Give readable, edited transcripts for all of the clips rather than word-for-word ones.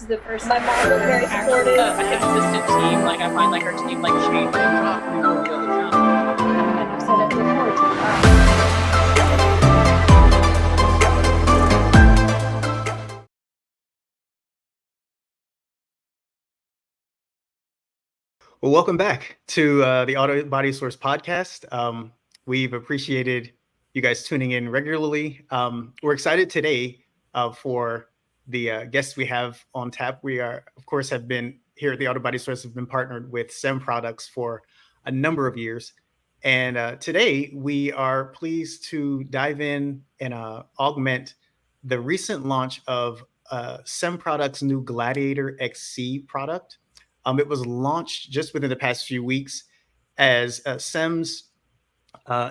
is the first. My mom was very supportive. A consistent team. Like I find like our team like changed and dropped me over the other channel. And I've said it before too. Well, welcome back to the Auto Body Source podcast. We've appreciated you guys tuning in regularly. We're excited today for the guests we have on tap. We are, of course, have been here at the Auto Body Source, have been partnered with SEM products for a number of years. And today we are pleased to dive in and augment the recent launch of SEM Products' new Gladiator XC product. It was launched just within the past few weeks as SEM's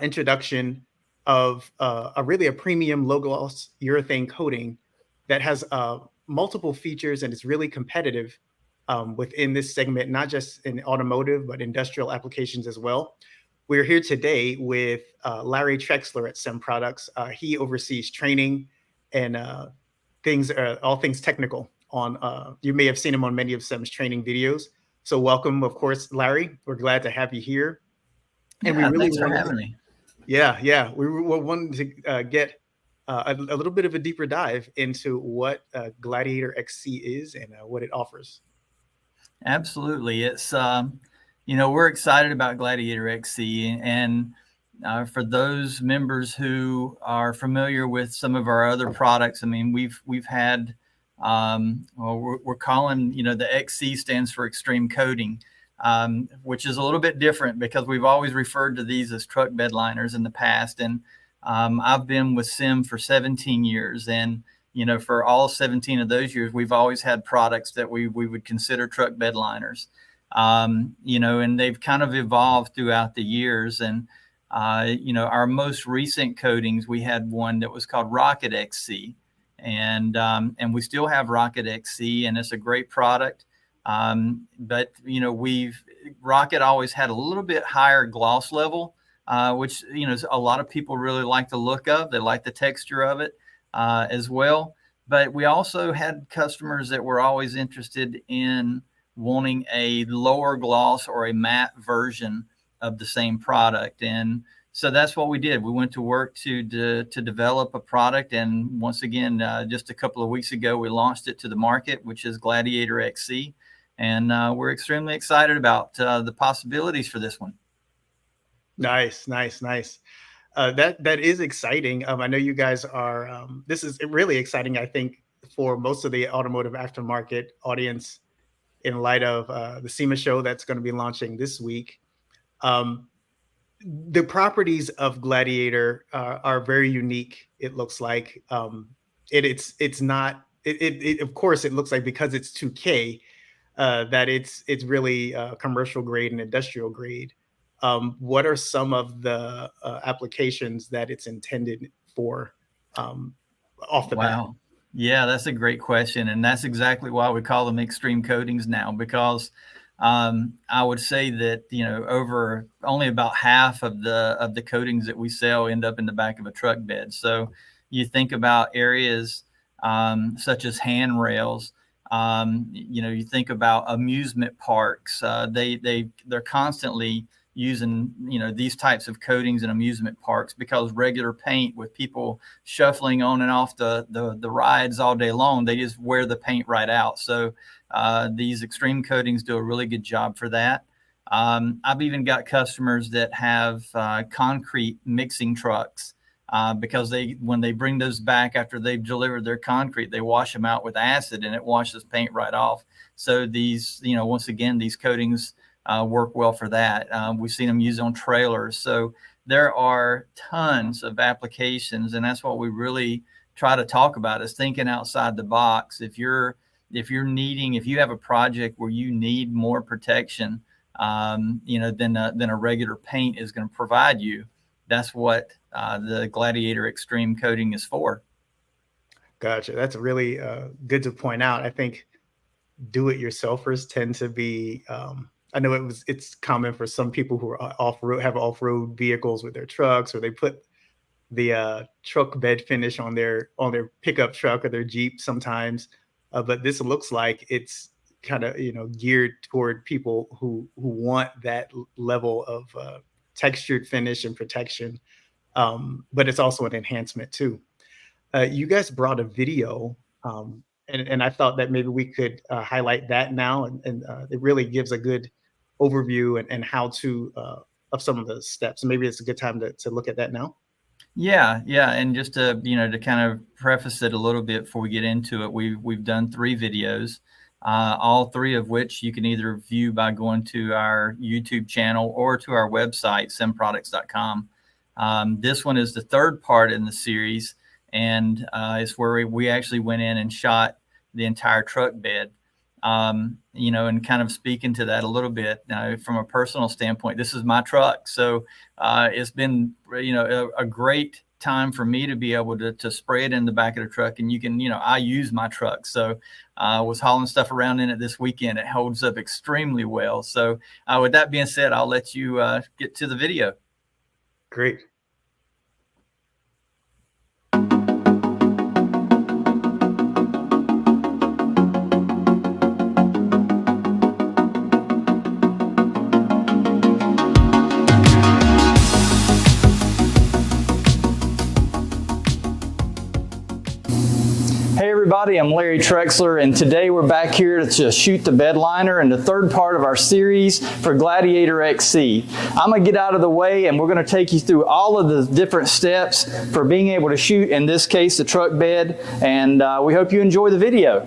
introduction of a premium low gloss urethane coating that has multiple features and is really competitive within this segment, not just in automotive, but industrial applications as well. We're here today with Larry Trexler at SEM Products. He oversees training and all things technical on, you may have seen him on many of SEM's training videos. So welcome, of course, Larry. We're glad to have you here. And we really thanks for having me. Yeah. We wanted to get a little bit of a deeper dive into what Gladiator XC is and what it offers. Absolutely. It's, we're excited about Gladiator XC. And for those members who are familiar with some of our other products, I mean, we've had, we're calling, the XC stands for Extreme Coating, which is a little bit different because we've always referred to these as truck bed liners in the past. And I've been with SEM for 17 years. And, for all 17 of those years, we've always had products that we would consider truck bed liners, and they've kind of evolved throughout the years. And, our most recent coatings, we had one that was called Rocket XC. And we still have Rocket XC, and it's a great product. But Rocket always had a little bit higher gloss level, which, a lot of people really like the look of. They like the texture of it as well. But we also had customers that were always interested in wanting a lower gloss or a matte version of the same product. And so that's what we did. We went to work to develop a product. And once again, just a couple of weeks ago, we launched it to the market, which is Gladiator XC. And we're extremely excited about the possibilities for this one. Nice. That is exciting. I know you guys are, this is really exciting, I think, for most of the automotive aftermarket audience in light of the SEMA show that's going to be launching this week. The properties of Gladiator are very unique. It looks like it's not. Of course, it looks like because it's 2K that it's really commercial grade and industrial grade. What are some of the applications that it's intended for off the bat? Yeah, that's a great question, and that's exactly why we call them extreme coatings now, because I would say that, over only about half of the coatings that we sell end up in the back of a truck bed. So you think about areas such as handrails, you think about amusement parks. They're constantly using, these types of coatings in amusement parks because regular paint with people shuffling on and off the rides all day long, they just wear the paint right out. So these extreme coatings do a really good job for that. I've even got customers that have concrete mixing trucks because when they bring those back after they've delivered their concrete, they wash them out with acid and it washes paint right off. So these, once again, these coatings work well for that. We've seen them used on trailers. So there are tons of applications, and that's what we really try to talk about, is thinking outside the box. If you have a project where you need more protection, than a regular paint is going to provide you, that's what the Gladiator Extreme Coating is for. Gotcha. That's really good to point out. I think do-it-yourselfers tend to be. I know it's common for some people who are have off-road vehicles with their trucks, or they put the truck bed finish on their pickup truck or their Jeep sometimes. but this looks like it's kind of, geared toward people who want that level of textured finish and protection. But it's also an enhancement too. You guys brought a video, and I thought that maybe we could highlight that now, and it really gives a good overview and how to of some of the steps. Maybe it's a good time to look at that now. Yeah, and just to to kind of preface it a little bit before we get into it, we've done 3 videos, all 3 of which you can either view by going to our YouTube channel or to our website, semproducts.com. This one is the 3rd part in the series, and it's where we actually went in and shot the entire truck bed. And kind of speaking to that a little bit, from a personal standpoint, this is my truck. So it's been, a great time for me to be able to spray it in the back of the truck. And you can, I use my truck. So I was hauling stuff around in it this weekend. It holds up extremely well. So with that being said, I'll let you get to the video. Great. Hey everybody, I'm Larry Trexler, and today we're back here to shoot the bed liner in the 3rd part of our series for Gladiator XC. I'm going to get out of the way and we're going to take you through all of the different steps for being able to shoot, in this case, the truck bed, and we hope you enjoy the video.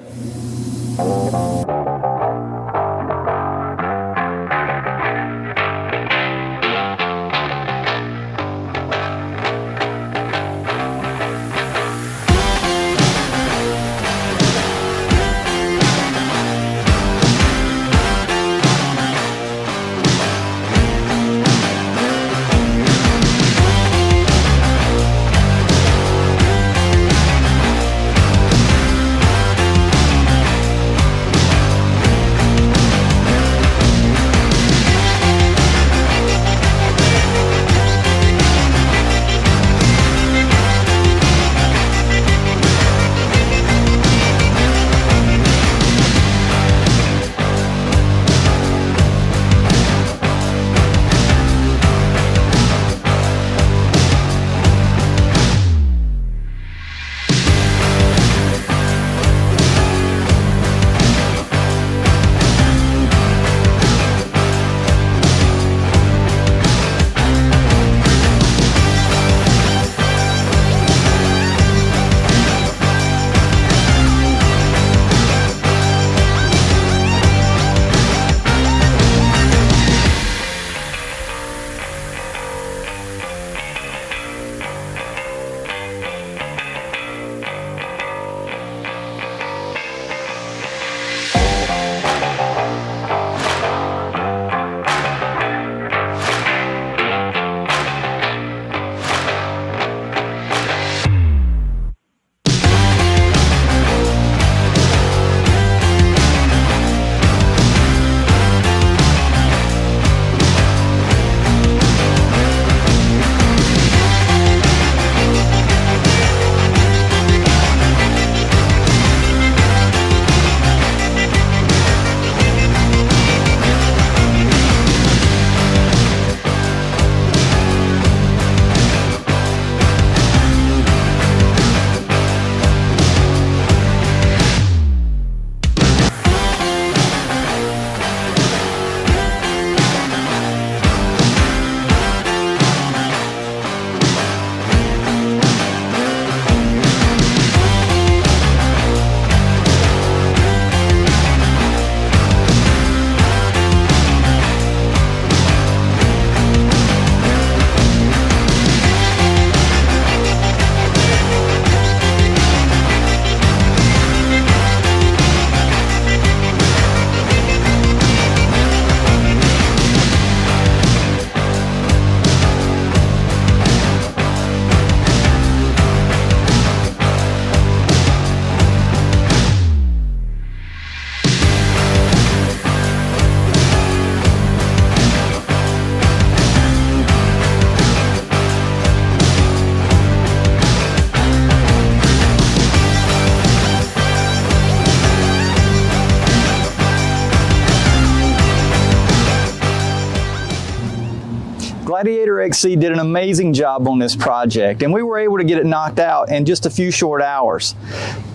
Gladiator XC did an amazing job on this project, and we were able to get it knocked out in just a few short hours.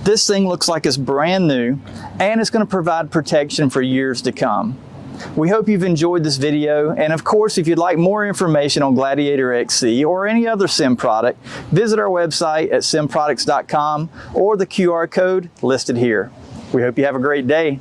This thing looks like it's brand new, and it's going to provide protection for years to come. We hope you've enjoyed this video, and of course, if you'd like more information on Gladiator XC or any other SEM product, visit our website at semproducts.com or the QR code listed here. We hope you have a great day.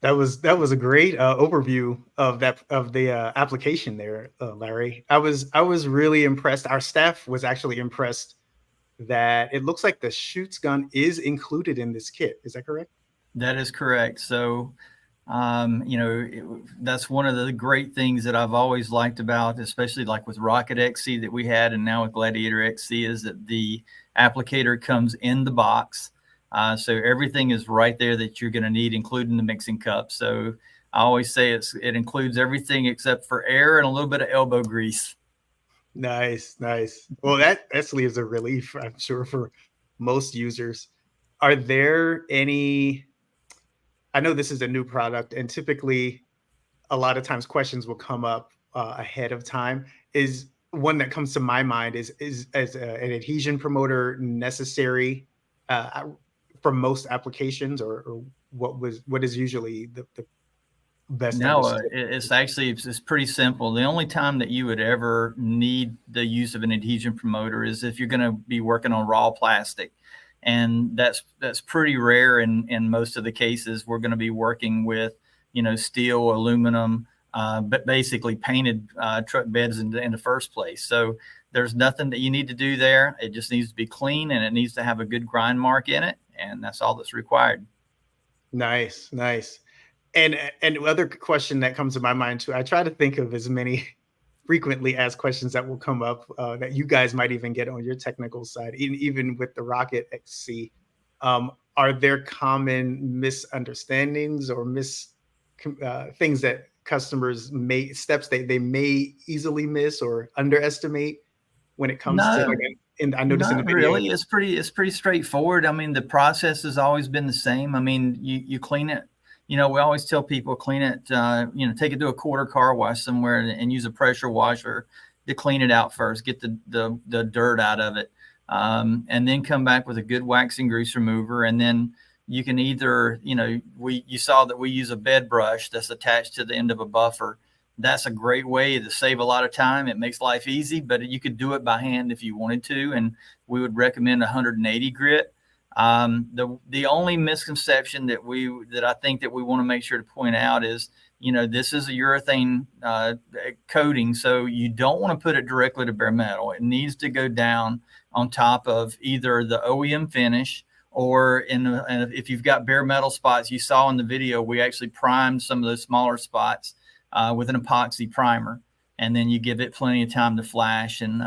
That was a great overview of the application there, Larry. I was really impressed. Our staff was actually impressed that it looks like the shoots gun is included in this kit. Is that correct? That is correct. So, that's one of the great things that I've always liked about, especially like with Rocket XC that we had, and now with Gladiator XC, is that the applicator comes in the box. So everything is right there that you're going to need, including the mixing cup. So I always say it includes everything except for air and a little bit of elbow grease. Nice. Well, that actually is a relief, I'm sure, for most users. Are there any, I know this is a new product, and typically a lot of times questions will come up ahead of time. Is one that comes to my mind is as an adhesion promoter necessary for most applications, or what is usually the best? No, it's pretty simple. The only time that you would ever need the use of an adhesion promoter is if you're going to be working on raw plastic, and that's pretty rare in most of the cases. We're going to be working with steel, aluminum, but basically painted truck beds in the first place. So there's nothing that you need to do there. It just needs to be clean, and it needs to have a good grind mark in it. And that's all that's required. Nice. And other question that comes to my mind too, I try to think of as many frequently asked questions that will come up that you guys might even get on your technical side, even with the Rocket XC. Are there common misunderstandings or things that customers steps they may easily miss or underestimate when it comes to and I noticed in the video. Really, it's pretty straightforward. I mean, the process has always been the same. I mean, you clean it. We always tell people clean it. Take it to a quarter car wash somewhere and use a pressure washer to clean it out first. Get the dirt out of it, and then come back with a good wax and grease remover. And then you can either, you saw that we use a bed brush that's attached to the end of a buffer. That's a great way to save a lot of time. It makes life easy, but you could do it by hand if you wanted to, and we would recommend 180 grit. The only misconception that I think that we want to make sure to point out is, this is a urethane coating, so you don't want to put it directly to bare metal. It needs to go down on top of either the OEM finish, or if you've got bare metal spots. You saw in the video, we actually primed some of those smaller spots with an epoxy primer, and then you give it plenty of time to flash. And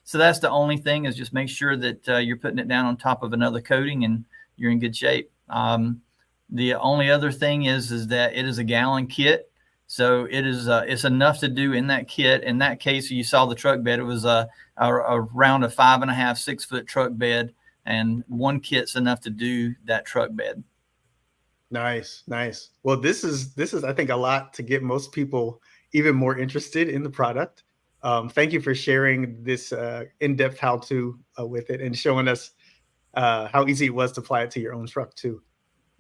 so that's the only thing, is just make sure that you're putting it down on top of another coating and you're in good shape. The only other thing is that it is a gallon kit. So it's enough to do in that kit. In that case, you saw the truck bed. It was around a 5.5, 6 foot truck bed, and one kit's enough to do that truck bed. Nice. Well, this is I think a lot to get most people even more interested in the product. Thank you for sharing this in-depth how-to with it, and showing us how easy it was to apply it to your own truck too.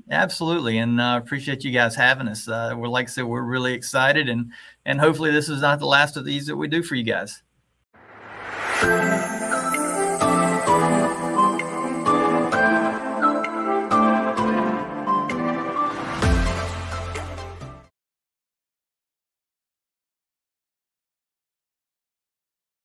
Absolutely, and appreciate you guys having us. Like I said, we're really excited, and hopefully this is not the last of these that we do for you guys.